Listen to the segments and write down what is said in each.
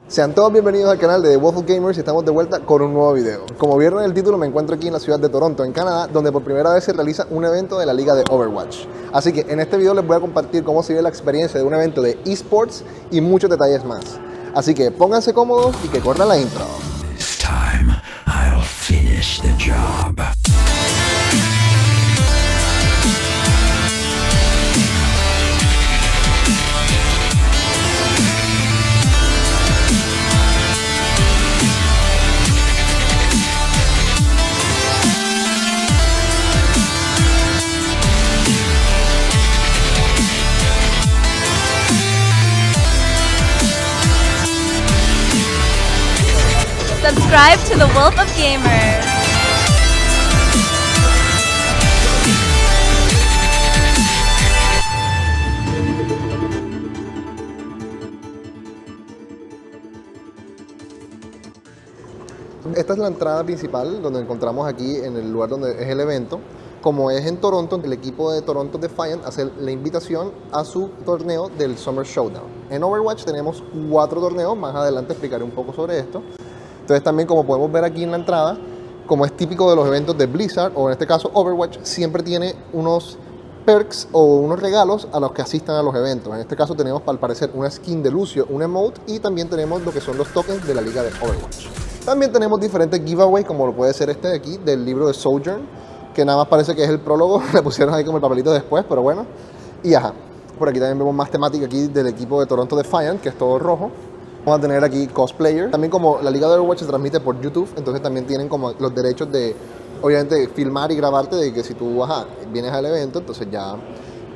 Sean todos bienvenidos al canal de The Waffle Gamers y estamos de vuelta con un nuevo video. Como vieron en el título, me encuentro aquí en la ciudad de Toronto, en Canadá, donde por primera vez se realiza un evento de la liga de Overwatch. Así que en este video les voy a compartir cómo se vive la experiencia de un evento de eSports y muchos detalles más. Así que pónganse cómodos y que corra la intro. This time, I'll finish the job. Subscribe to the Wolf of Gamers. Esta es la entrada principal donde encontramos aquí en el lugar donde es el evento. Como es en Toronto, el equipo de Toronto Defiant hace la invitación a su torneo del Summer Showdown. En Overwatch tenemos 4 torneos, más adelante explicaré un poco sobre esto. Entonces también, como podemos ver aquí en la entrada, como es típico de los eventos de Blizzard, o en este caso Overwatch, siempre tiene unos perks o unos regalos a los que asistan a los eventos. En este caso tenemos, al parecer, una skin de Lucio, un emote, y también tenemos lo que son los tokens de la liga de Overwatch. También tenemos diferentes giveaways, como lo puede ser este de aquí, del libro de Sojourn, que nada más parece que es el prólogo, le pusieron ahí como el papelito después, pero bueno. Y ajá, por aquí también vemos más temática aquí del equipo de Toronto Defiant, que es todo rojo. Vamos a tener aquí cosplayer. También, como la liga de Overwatch se transmite por YouTube, entonces también tienen como los derechos de, obviamente, filmar y grabarte, de que si tú vienes al evento, entonces ya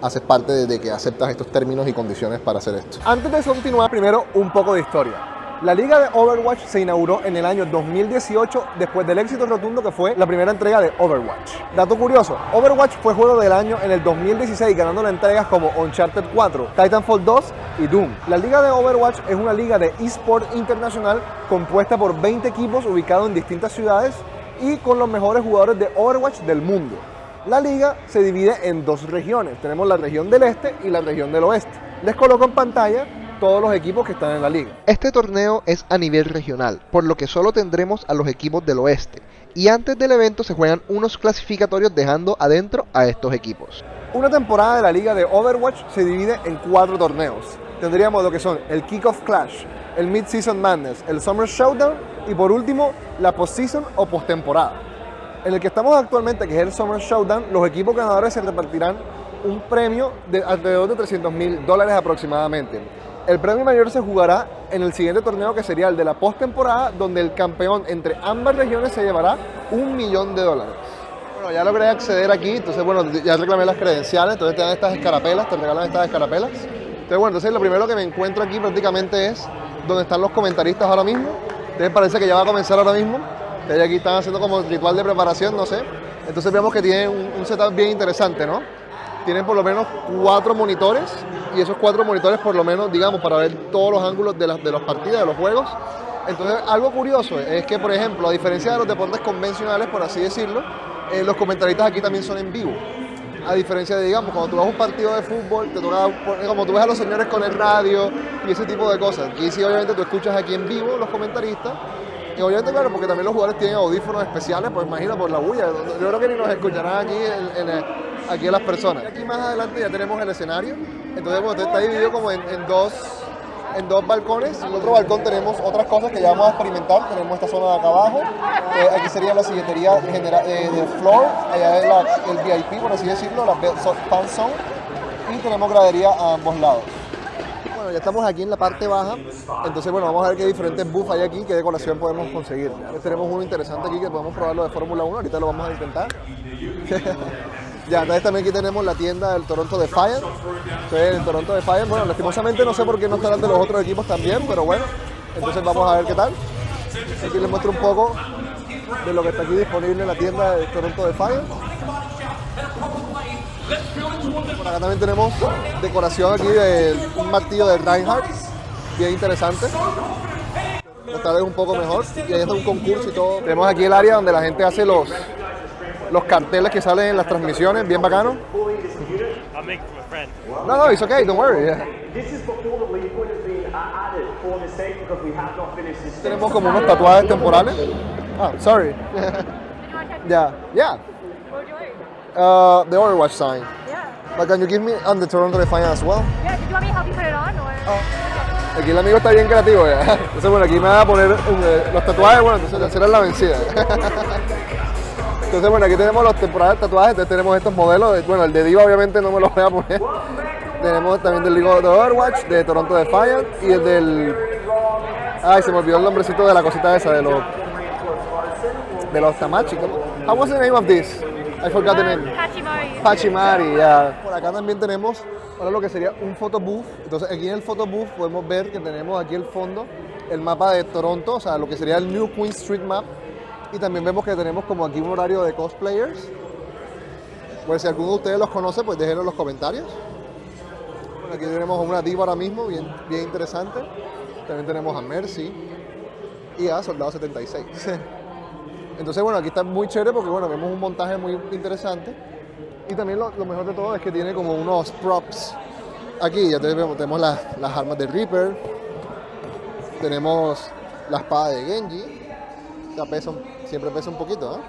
haces parte de que aceptas estos términos y condiciones para hacer esto. Antes de continuar, primero un poco de historia. La liga de Overwatch se inauguró en el año 2018 después del éxito rotundo que fue la primera entrega de Overwatch. Dato curioso, Overwatch fue juego del año en el 2016, ganando entregas como Uncharted 4, Titanfall 2 y Doom. La liga de Overwatch es una liga de eSport internacional compuesta por 20 equipos ubicados en distintas ciudades y con los mejores jugadores de Overwatch del mundo. La liga se divide en 2 regiones, tenemos la región del este y la región del oeste. Les coloco en pantalla todos los equipos que están en la liga. Este torneo es a nivel regional, por lo que solo tendremos a los equipos del oeste. Y antes del evento se juegan unos clasificatorios dejando adentro a estos equipos. Una temporada de la liga de Overwatch se divide en 4 torneos. Tendríamos lo que son el Kickoff Clash, el Mid-Season Madness, el Summer Showdown y por último la Postseason o postemporada. En el que estamos actualmente, que es el Summer Showdown, los equipos ganadores se repartirán un premio de alrededor de $300,000 aproximadamente. El premio mayor se jugará en el siguiente torneo, que sería el de la postemporada, donde el campeón entre ambas regiones se llevará $1 millón. Bueno, ya logré acceder aquí, entonces bueno, ya reclamé las credenciales, entonces te dan estas escarapelas, te regalan estas escarapelas. Entonces bueno, entonces lo primero que me encuentro aquí prácticamente es donde están los comentaristas ahora mismo. Entonces parece que ya va a comenzar ahora mismo. Entonces aquí están haciendo como el ritual de preparación, no sé. Entonces vemos que tienen un setup bien interesante, ¿no? Tienen por lo menos 4 monitores, y esos 4 monitores por lo menos, digamos, para ver todos los ángulos de las partidas, de los juegos. Entonces, algo curioso es que, por ejemplo, a diferencia de los deportes convencionales, por así decirlo, los comentaristas aquí también son en vivo. A diferencia de, digamos, cuando tú vas a un partido de fútbol, te toca, como tú ves a los señores con el radio y ese tipo de cosas. Y sí, obviamente, tú escuchas aquí en vivo los comentaristas. Y obviamente, claro, porque también los jugadores tienen audífonos especiales, pues imagina, por la bulla. Yo creo que ni nos escucharán aquí aquí a las personas. Aquí más adelante ya tenemos el escenario. Entonces, bueno, está dividido como en dos balcones. En el otro balcón tenemos otras cosas que ya vamos a experimentar. Tenemos esta zona de acá abajo. Aquí sería la silletería del floor. Allá es el VIP, por así decirlo, la fan zone. Y tenemos gradería a ambos lados. Bueno, ya estamos aquí en la parte baja, entonces bueno, vamos a ver qué diferentes buffs hay aquí, qué decoración podemos conseguir. Tenemos uno interesante aquí que podemos probarlo de Fórmula 1, ahorita lo vamos a intentar. Ya, entonces también aquí tenemos la tienda del Toronto Defiant. Entonces el Toronto Defiant, bueno, lastimosamente no sé por qué no estarán de los otros equipos también, pero bueno, entonces vamos a ver qué tal. Aquí les muestro un poco de lo que está aquí disponible en la tienda del Toronto Defiant. Por acá también tenemos decoración aquí de un martillo de Reinhardt, bien interesante. Esta vez un poco mejor, y ahí está un concurso y todo. Tenemos aquí el área donde la gente hace los carteles que salen en las transmisiones, bien bacano. No, it's okay, don't worry. Yeah. This is before the lead point has been added for this stage because we have Tenemos como unos tatuajes temporales. Ah, sorry. Yeah, yeah. The Overwatch sign. But can you give me on the Toronto Defiant as well? Yeah, did you want me to help you put it on or? Aquí el amigo está bien creativo ya. Entonces bueno, aquí me va a poner los tatuajes, bueno, entonces la será la vencida. Entonces bueno, aquí tenemos los temporales tatuajes, entonces tenemos estos modelos, bueno, el de Diva obviamente no me lo voy a poner. Tenemos también del League de Overwatch, de Toronto Defiant y el del... Ay, se me olvidó el nombrecito de la cosita esa, de los Tamachi. How was the name of this? I forgot the name. Hachimari. Pachimari, ya. Por acá también tenemos ahora lo que sería un photo booth. Entonces aquí en el photo booth podemos ver que tenemos aquí el fondo, el mapa de Toronto, o sea, lo que sería el New Queen Street Map. Y también vemos que tenemos como aquí un horario de cosplayers. Pues si alguno de ustedes los conoce, pues déjenlo en los comentarios. Aquí tenemos una diva ahora mismo, bien interesante. También tenemos a Mercy y a Soldado 76. Entonces, bueno, aquí está muy chévere porque, bueno, vemos un montaje muy interesante. Y también lo mejor de todo es que tiene como unos props. Aquí ya tenemos las armas de Reaper. Tenemos la espada de Genji. Ya siempre pesa un poquito, ¿eh?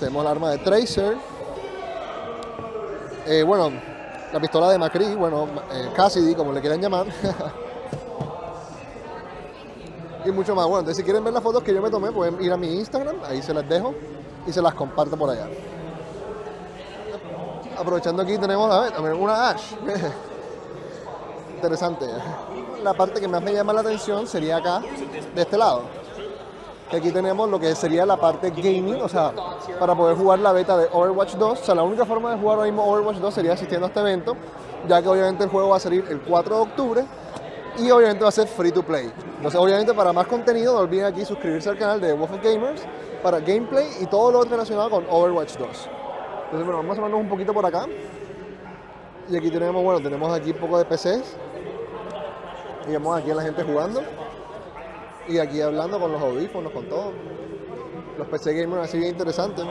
Tenemos la arma de Tracer. Bueno, la pistola de McCree, bueno, Cassidy, como le quieran llamar. Y mucho más. Bueno, entonces si quieren ver las fotos que yo me tomé, pueden ir a mi Instagram, ahí se las dejo y se las comparto por allá. Aprovechando aquí tenemos, a ver, una Ash. Interesante. La parte que más me llama la atención sería acá, de este lado. Que aquí tenemos lo que sería la parte gaming, o sea, para poder jugar la beta de Overwatch 2. O sea, la única forma de jugar ahora mismo Overwatch 2 sería asistiendo a este evento, ya que obviamente el juego va a salir el 4 de octubre. Y obviamente va a ser free to play. Entonces obviamente para más contenido no olviden aquí suscribirse al canal de Wolf of Gamers para gameplay y todo lo relacionado con Overwatch 2. Entonces bueno, vamos a ponernos un poquito por acá. Y aquí tenemos, bueno, tenemos aquí un poco de PCs. Y vemos aquí a la gente jugando. Y aquí hablando con los audífonos, con todo. Los PC gamers así bien interesantes.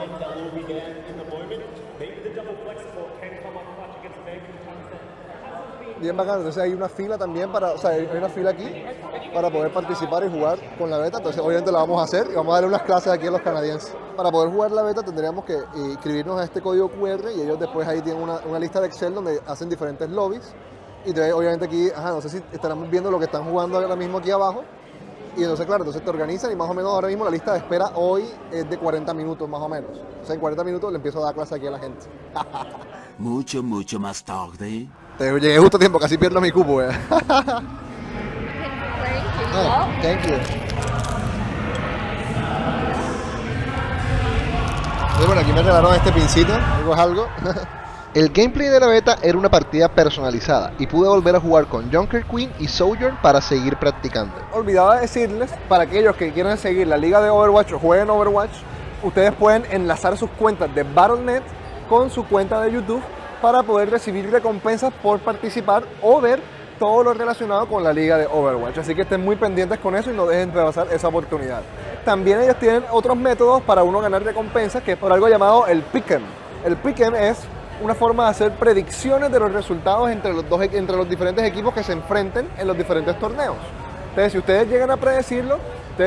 Bien bacano, entonces hay una fila también hay una fila aquí para poder participar y jugar con la beta, entonces obviamente la vamos a hacer y vamos a darle unas clases aquí a los canadienses. Para poder jugar la beta tendríamos que inscribirnos a este código QR y ellos después ahí tienen una lista de Excel donde hacen diferentes lobbies y entonces, obviamente aquí, no sé si estaremos viendo lo que están jugando ahora mismo aquí abajo y entonces claro, entonces te organizan y más o menos ahora mismo la lista de espera hoy es de 40 minutos más o menos, o sea en 40 minutos le empiezo a dar clase aquí a la gente. Mucho más tarde. Llegué justo a tiempo, casi pierdo mi cupo, Wearing Oh, thank you. Y bueno, aquí me regalaron este pincito, algo es algo. El gameplay de la beta era una partida personalizada y pude volver a jugar con Junker Queen y Sojourn para seguir practicando. Olvidaba decirles, para aquellos que quieran seguir la liga de Overwatch o jueguen Overwatch, ustedes pueden enlazar sus cuentas de Battle.net con su cuenta de YouTube para poder recibir recompensas por participar o ver todo lo relacionado con la liga de Overwatch. Así que estén muy pendientes con eso y no dejen de pasar esa oportunidad. También ellos tienen otros métodos para uno ganar recompensas, que es por algo llamado el Pick'em. El Pick'em es una forma de hacer predicciones de los resultados entre los diferentes equipos que se enfrenten en los diferentes torneos. Entonces, si ustedes llegan a predecirlo,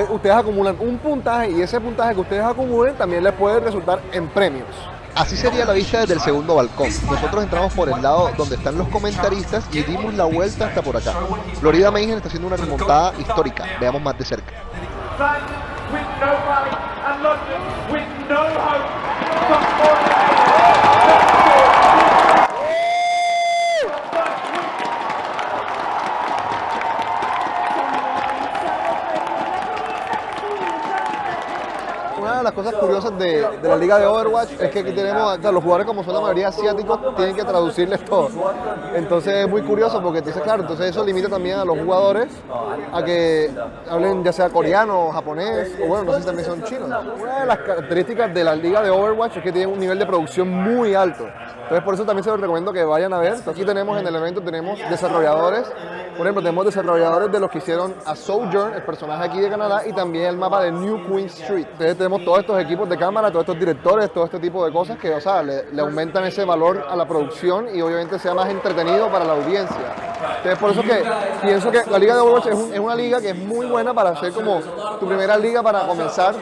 ustedes acumulan un puntaje y ese puntaje que ustedes acumulen también les puede resultar en premios. Así sería la vista desde el segundo balcón. Nosotros entramos por el lado donde están los comentaristas y dimos la vuelta hasta por acá. Florida Mayhem está haciendo una remontada histórica. Veamos más de cerca. Una de las cosas curiosas de la liga de Overwatch es que aquí tenemos, los jugadores como son la mayoría asiáticos, tienen que traducirles todo. Entonces es muy curioso porque entonces eso limita también a los jugadores a que hablen ya sea coreano, japonés, o bueno, no sé si también son chinos. Una de las características de la liga de Overwatch es que tiene un nivel de producción muy alto. Entonces por eso también se los recomiendo que vayan a ver. Aquí tenemos en el evento, tenemos desarrolladores. Por ejemplo, tenemos desarrolladores de los que hicieron a Sojourn, el personaje aquí de Canadá, y también el mapa de New Queen Street. Entonces tenemos tenemos todos estos equipos de cámara, todos estos directores, todo este tipo de cosas que, o sea, le aumentan ese valor a la producción y obviamente sea más entretenido para la audiencia. Entonces, por eso que pienso que la liga de Overwatch es una liga que es muy buena para hacer como tu primera liga para comenzar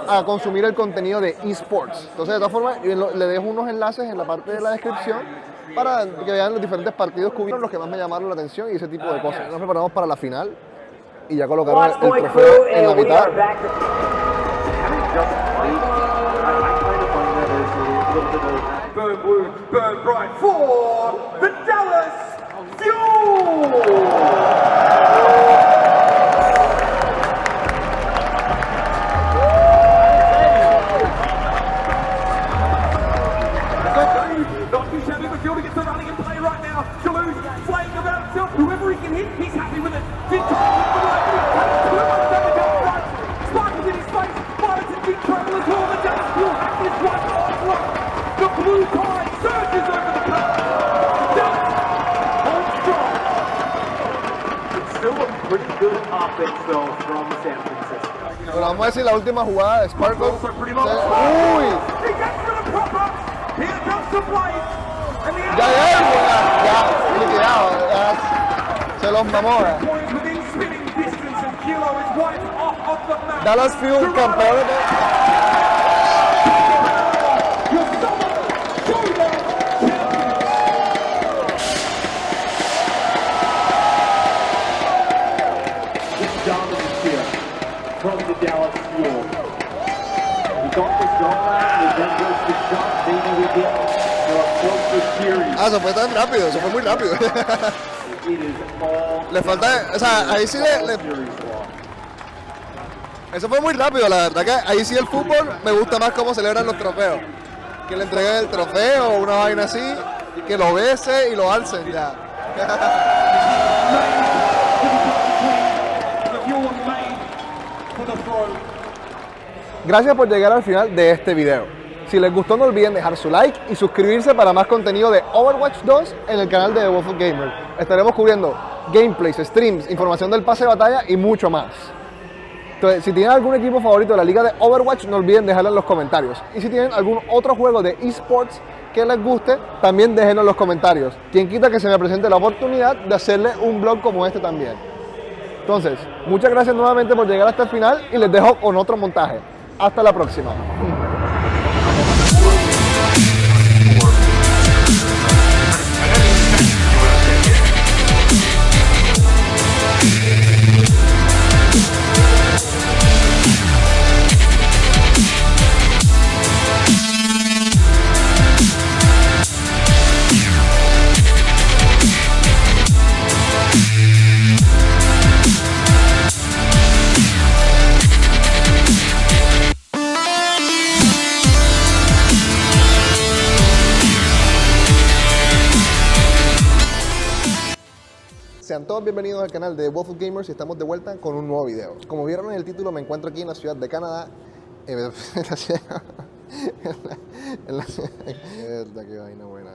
a consumir el contenido de eSports. Entonces, de todas formas, le dejo unos enlaces en la parte de la descripción para que vean los diferentes partidos que hubieron, los que más me llamaron la atención y ese tipo de cosas. Nos preparamos para la final y ya colocaron el trofeo en la mitad. Burn blue, burn bright for the Dallas Fuel! He's having the field against the running and play right now. Toulouse playing about himself. Whoever he can hit, he's happy with it. Big time with the right. Too much damage up front. Sparkles in his face. Fires in big trouble as well. The Dallas Fuel have this one on one. The blue tide surges over the cup. Dallas hold strong. It's still a pretty good offense though from San Francisco. Bueno, vamos a decir la última jugada de Sparkle. Also pretty low. ¡Uy! He gets for the proper. Here comes the blade. And the Ya, liquidado, ya, se los mamó. points within spinning distance and Kilo is wiped off of the map. Dallas Fuel, campeón de... Your summer showdown champion. Just dominance here from the Dallas Fuel. He got the goal line, and then goes the shot, maybe we get a closer series. Ah, eso fue tan rápido, eso fue muy rápido. It is all Le falta, o sea, ahí sí series long. eso fue muy rápido, la verdad que ahí sí el fútbol me gusta más cómo celebran los trofeos. Que le entreguen el trofeo o una vaina así, que lo bese y lo alcen ya. The Fuel made for the throw. Gracias por llegar al final de este video. Si les gustó no olviden dejar su like y suscribirse para más contenido de Overwatch 2 en el canal de The Wolf of Gamer. Estaremos cubriendo gameplays, streams, información del pase de batalla y mucho más. Entonces, si tienen algún equipo favorito de la liga de Overwatch, no olviden dejarlo en los comentarios. Y si tienen algún otro juego de eSports que les guste, también déjenlo en los comentarios. Quien quita que se me presente la oportunidad de hacerle un vlog como este también. Entonces, muchas gracias nuevamente por llegar hasta el final y les dejo con otro montaje. Hasta la próxima. Sean todos bienvenidos al canal de Wolf of Gamers y estamos de vuelta con un nuevo video. Como vieron en el título, me encuentro aquí en la ciudad de Canadá. En la ciudad... Qué vaina buena.